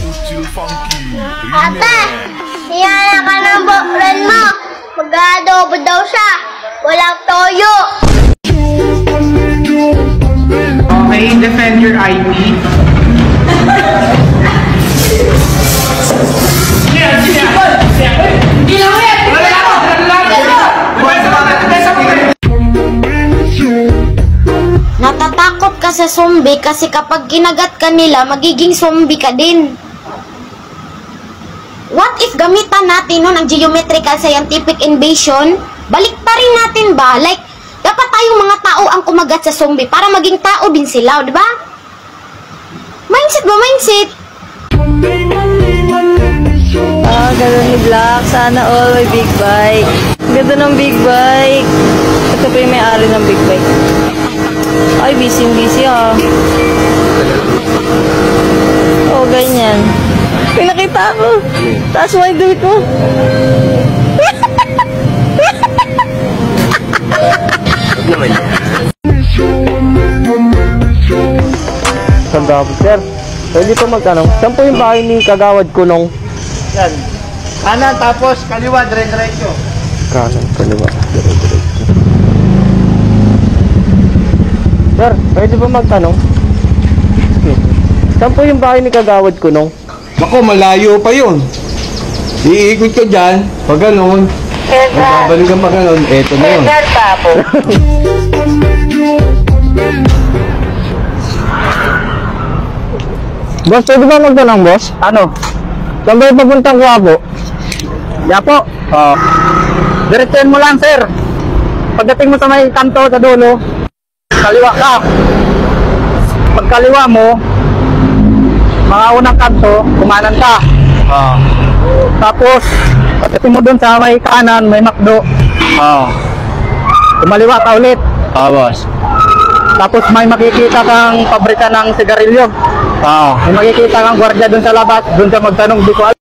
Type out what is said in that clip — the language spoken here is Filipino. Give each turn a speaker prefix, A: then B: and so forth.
A: Ate, niyaya ka ng boyfriend mo. Mag-aadobo daw siya. Walang toyo.
B: Okay, defend your IP.
C: Natatakot ka sa zombie kasi kapag kinagat ka nila, magiging zombie ka din. What if gamitan natin nun ang geometrical scientific invasion? Balik pa rin natin ba? Like, dapat tayong mga tao ang kumagat sa zombie para maging tao din sila, di ba? Mindset ba? Mindset?
D: Ganda ni Black. Sana all may big bike. Ganda ng big bike. Ito pa yung may-ari ng big bike. Ay, busy oh, ganyan. Pinakita ko. Taas mo yung duwit mo.
E: Sandabo, sir. Pwede po magtanong, saan po yung bahay ni Kagawad Kunong?
F: Yan. Kanan tapos kaliwa, dire-diretso.
E: Kanan, kaliwa, dire-diretso. Sir, pwede po magtanong? Saan po yung bahay ni Kagawad Kunong?
F: Ako, malayo pa yun. Iikot ka dyan, pag ganun. Magbabalik ka pa ganun, eto na yun.
E: Boss, pwede ba magtanong, boss? Ano? Saan ba yung papuntang Quiapo?
G: Yapo. Diretsuhin mo lang, sir. Pagdating mo sa may kanto sa dulo, kaliwa ka. Pagkaliwa mo, mga unang kanto, kumanan ka. Tapos, pagdating mo dun sa may kanan, may McDo. Kumaliwa ka ulit.
E: Boss.
G: Tapos may makikita kang pabrika ng sigarilyo. May makikita kang gwardiya dun sa labas, dun sa magtanong, di ko alam.